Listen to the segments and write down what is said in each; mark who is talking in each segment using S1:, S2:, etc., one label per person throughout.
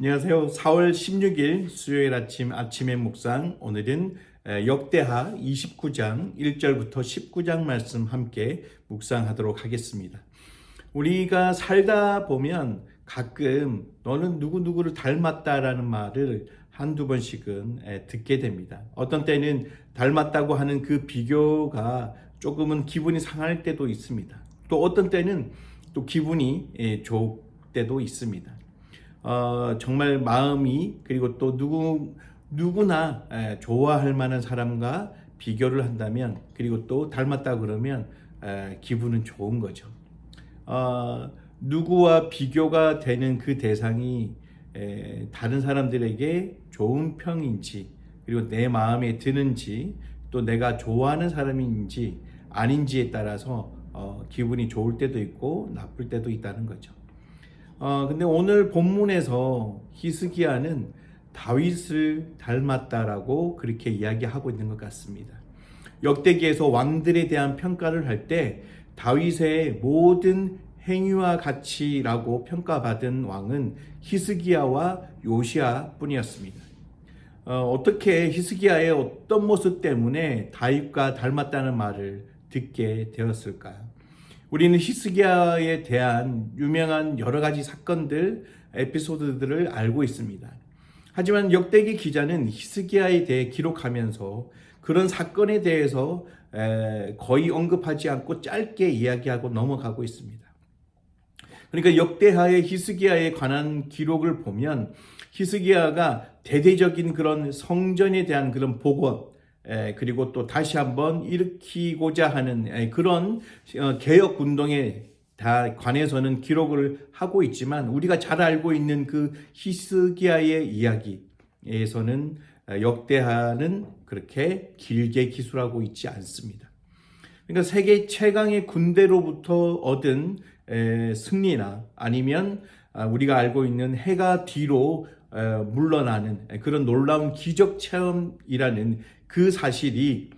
S1: 안녕하세요. 4월 16일 수요일 아침의 묵상. 오늘은 역대하 29장 1절부터 19장 말씀 함께 묵상하도록 하겠습니다. 우리가 살다 보면 가끔 너는 누구누구를 닮았다라는 말을 한두 번씩은 듣게 됩니다. 어떤 때는 닮았다고 하는 그 비교가 조금은 기분이 상할 때도 있습니다. 또 어떤 때는 또 기분이 좋을 때도 있습니다. 정말 마음이 그리고 또 누구나 좋아할 만한 사람과 비교를 한다면 그리고 또 닮았다 그러면 기분은 좋은 거죠. 누구와 비교가 되는 그 대상이 다른 사람들에게 좋은 평인지 그리고 내 마음에 드는지 또 내가 좋아하는 사람인지 아닌지에 따라서 기분이 좋을 때도 있고 나쁠 때도 있다는 거죠. 근데 오늘 본문에서 히스기야는 다윗을 닮았다라고 그렇게 이야기하고 있는 것 같습니다. 역대기에서 왕들에 대한 평가를 할 때 다윗의 모든 행위와 가치라고 평가받은 왕은 히스기야와 요시야 뿐이었습니다. 어떻게 히스기야의 어떤 모습 때문에 다윗과 닮았다는 말을 듣게 되었을까요? 우리는 히스기야에 대한 유명한 여러 가지 사건들, 에피소드들을 알고 있습니다. 하지만 역대기 기자는 히스기야에 대해 기록하면서 그런 사건에 대해서 거의 언급하지 않고 짧게 이야기하고 넘어가고 있습니다. 그러니까 역대하의 히스기야에 관한 기록을 보면 히스기야가 대대적인 그런 성전에 대한 그런 복원, 그리고 또 다시 한번 일으키고자 하는 그런 개혁 운동에 다 관해서는 기록을 하고 있지만 우리가 잘 알고 있는 그 히스기야의 이야기에서는 역대하는 그렇게 길게 기술하고 있지 않습니다. 그러니까 세계 최강의 군대로부터 얻은 승리나 아니면 우리가 알고 있는 해가 뒤로 물러나는 그런 놀라운 기적 체험이라는 그 사실이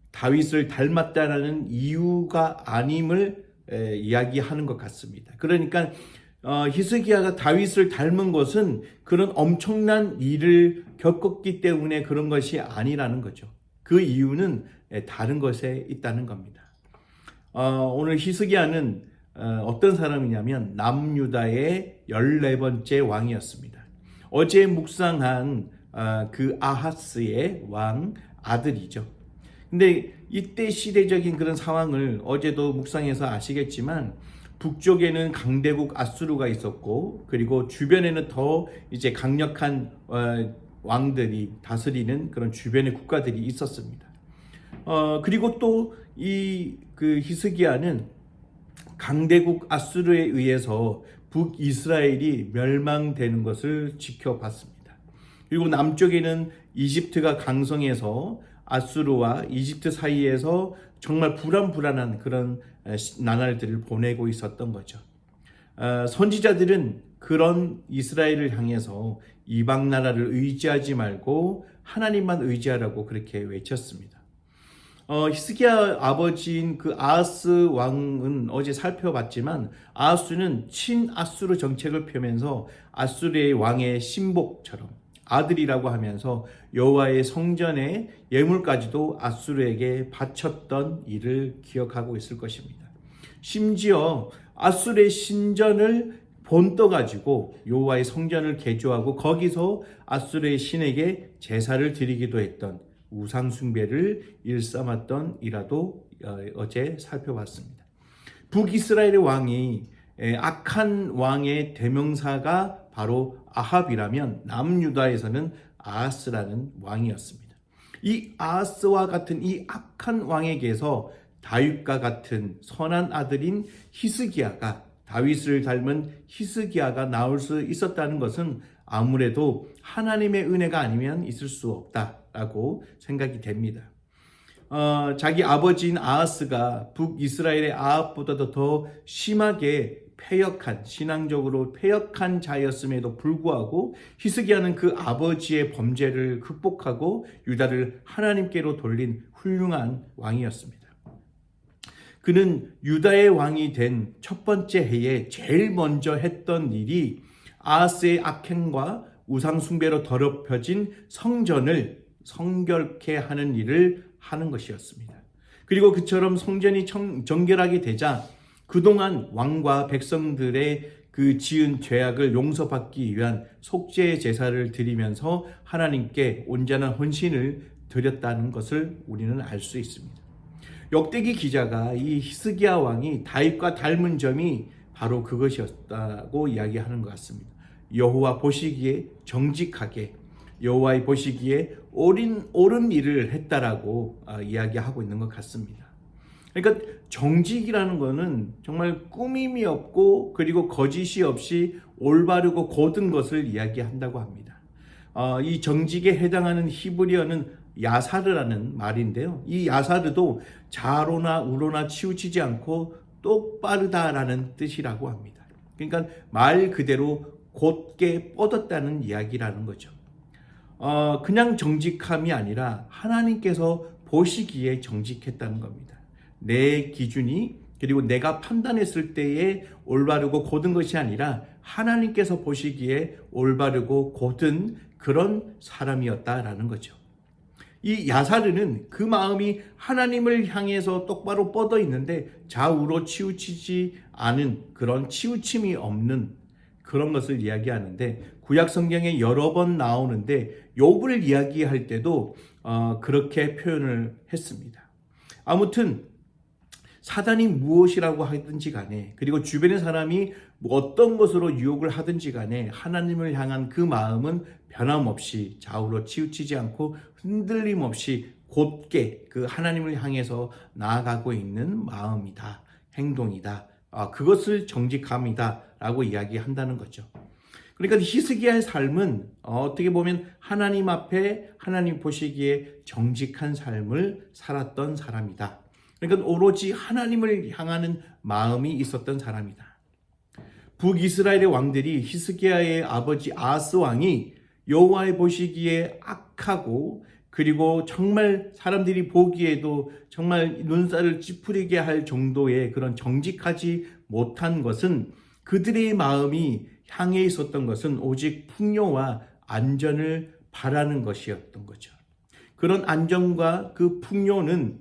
S1: 다윗을 닮았다라는 이유가 아님을 이야기하는 것 같습니다. 그러니까 히스기야가 다윗을 닮은 것은 그런 엄청난 일을 겪었기 때문에 그런 것이 아니라는 거죠. 그 이유는 다른 것에 있다는 겁니다. 오늘 히스기야는 어떤 사람이냐면 남유다의 14번째 왕이었습니다. 어제 묵상한 그 아하스의 왕 아들이죠. 근데 이때 시대적인 그런 상황을 어제도 묵상해서 아시겠지만 북쪽에는 강대국 아수르가 있었고 그리고 주변에는 더 이제 강력한 왕들이 다스리는 그런 주변의 국가들이 있었습니다. 그리고 또 그 히스기야는 강대국 아수르에 의해서 북이스라엘이 멸망되는 것을 지켜봤습니다. 그리고 남쪽에는 이집트가 강성해서 아수르와 이집트 사이에서 정말 불안한 그런 나날들을 보내고 있었던 거죠. 선지자들은 그런 이스라엘을 향해서 이방 나라를 의지하지 말고 하나님만 의지하라고 그렇게 외쳤습니다. 히스기야 아버지인 그 아하스 왕은 어제 살펴봤지만 아하스는 친아수르 정책을 펴면서 아수르의 왕의 신복처럼 아들이라고 하면서 여호와의 성전의 예물까지도 아수르에게 바쳤던 일을 기억하고 있을 것입니다. 심지어 아수르의 신전을 본떠 가지고 여호와의 성전을 개조하고 거기서 아수르의 신에게 제사를 드리기도 했던 우상 숭배를 일삼았던 일화도 어제 살펴봤습니다. 북이스라엘의 왕이 악한 왕의 대명사가 바로 아합이라면 남유다에서는 아하스라는 왕이었습니다. 이 아하스와 같은 이 악한 왕에게서 다윗과 같은 선한 아들인 히스기야가 다윗을 닮은 히스기야가 나올 수 있었다는 것은 아무래도 하나님의 은혜가 아니면 있을 수 없다라고 생각이 됩니다. 자기 아버지인 아하스가 북이스라엘의 아합보다도 더 심하게 신앙적으로 패역한 자였음에도 불구하고 히스기야는 그 아버지의 범죄를 극복하고 유다를 하나님께로 돌린 훌륭한 왕이었습니다. 그는 유다의 왕이 된 첫 번째 해에 제일 먼저 했던 일이 아하스의 악행과 우상 숭배로 더럽혀진 성전을 성결케 하는 일을 하는 것이었습니다. 그리고 그처럼 성전이 정결하게 되자 그동안 왕과 백성들의 그 지은 죄악을 용서받기 위한 속죄의 제사를 드리면서 하나님께 온전한 헌신을 드렸다는 것을 우리는 알 수 있습니다. 역대기 기자가 이 히스기야 왕이 다윗과 닮은 점이 바로 그것이었다고 이야기하는 것 같습니다. 여호와 보시기에 정직하게, 여호와의 보시기에 옳은 일을 했다라고 이야기하고 있는 것 같습니다. 그러니까 정직이라는 것은 정말 꾸밈이 없고 그리고 거짓이 없이 올바르고 곧은 것을 이야기한다고 합니다. 이 정직에 해당하는 히브리어는 야사르라는 말인데요. 이 야사르도 좌로나 우로나 치우치지 않고 똑바르다라는 뜻이라고 합니다. 그러니까 말 그대로 곧게 뻗었다는 이야기라는 거죠. 그냥 정직함이 아니라 하나님께서 보시기에 정직했다는 겁니다. 내 기준이 그리고 내가 판단했을 때에 올바르고 곧은 것이 아니라 하나님께서 보시기에 올바르고 곧은 그런 사람이었다라는 거죠. 이 야사르는 그 마음이 하나님을 향해서 똑바로 뻗어 있는데 좌우로 치우치지 않은 그런 치우침이 없는 그런 것을 이야기하는데 구약 성경에 여러 번 나오는데 욥을 이야기할 때도 그렇게 표현을 했습니다. 아무튼 사단이 무엇이라고 하든지 간에 그리고 주변의 사람이 어떤 것으로 유혹을 하든지 간에 하나님을 향한 그 마음은 변함없이 좌우로 치우치지 않고 흔들림 없이 곧게 그 하나님을 향해서 나아가고 있는 마음이다, 행동이다. 그것을 정직함이다 라고 이야기한다는 거죠. 그러니까 히스기야의 삶은 어떻게 보면 하나님 앞에 하나님 보시기에 정직한 삶을 살았던 사람이다. 그러니까 오로지 하나님을 향하는 마음이 있었던 사람이다. 북이스라엘의 왕들이 히스기야의 아버지 아하스 왕이 여호와의 보시기에 악하고 그리고 정말 사람들이 보기에도 정말 눈살을 찌푸리게 할 정도의 그런 정직하지 못한 것은 그들의 마음이 향해 있었던 것은 오직 풍요와 안전을 바라는 것이었던 거죠. 그런 안전과 그 풍요는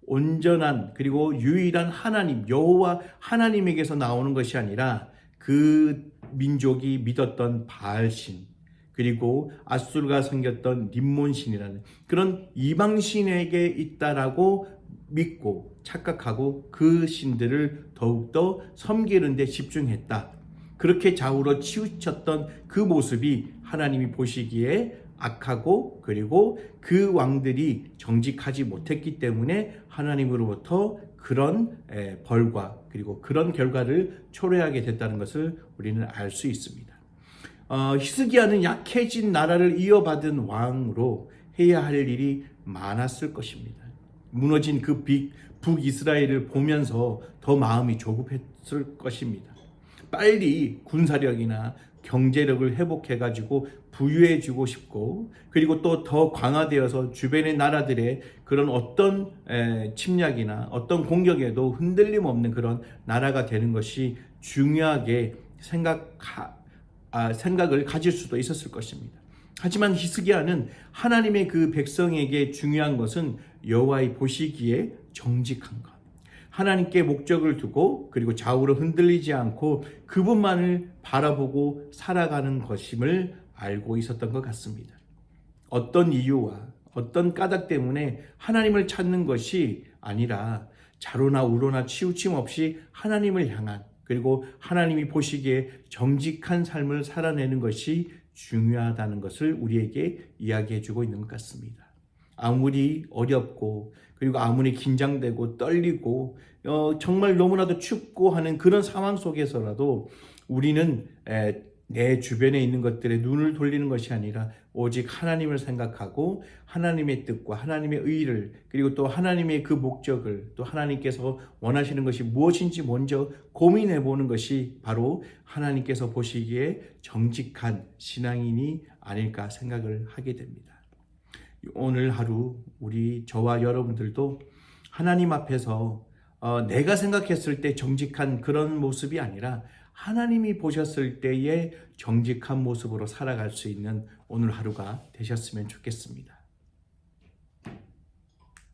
S1: 온전한 그리고 유일한 하나님 여호와 하나님에게서 나오는 것이 아니라 그 민족이 믿었던 바알신 그리고 앗술과 섬겼던 림몬신이라는 그런 이방신에게 있다라고 믿고 착각하고 그 신들을 더욱더 섬기는 데 집중했다. 그렇게 좌우로 치우쳤던 그 모습이 하나님이 보시기에 악하고 그리고 그 왕들이 정직하지 못했기 때문에 하나님으로부터 그런 벌과 그리고 그런 결과를 초래하게 됐다는 것을 우리는 알 수 있습니다. 히스기야는 약해진 나라를 이어받은 왕으로 해야 할 일이 많았을 것입니다. 무너진 그 북이스라엘을 보면서 더 마음이 조급했을 것입니다. 빨리 군사력이나 경제력을 회복해가지고 부유해지고 싶고 그리고 또 더 강화되어서 주변의 나라들의 그런 어떤 침략이나 어떤 공격에도 흔들림 없는 그런 나라가 되는 것이 중요하게 생각을 가질 수도 있었을 것입니다. 하지만 히스기야는 하나님의 그 백성에게 중요한 것은 여호와의 보시기에 정직한 것. 하나님께 목적을 두고 그리고 좌우로 흔들리지 않고 그분만을 바라보고 살아가는 것임을 알고 있었던 것 같습니다. 어떤 이유와 어떤 까닭 때문에 하나님을 찾는 것이 아니라 좌로나 우로나 치우침 없이 하나님을 향한 그리고 하나님이 보시기에 정직한 삶을 살아내는 것이 중요하다는 것을 우리에게 이야기해 주고 있는 것 같습니다. 아무리 어렵고 그리고 아무리 긴장되고 떨리고 정말 너무나도 춥고 하는 그런 상황 속에서라도 우리는 내 주변에 있는 것들에 눈을 돌리는 것이 아니라 오직 하나님을 생각하고 하나님의 뜻과 하나님의 의를 그리고 또 하나님의 그 목적을 또 하나님께서 원하시는 것이 무엇인지 먼저 고민해 보는 것이 바로 하나님께서 보시기에 정직한 신앙인이 아닐까 생각을 하게 됩니다. 오늘 하루 저와 여러분들도 하나님 앞에서 내가 생각했을 때 정직한 그런 모습이 아니라 하나님이 보셨을 때의 정직한 모습으로 살아갈 수 있는 오늘 하루가 되셨으면 좋겠습니다.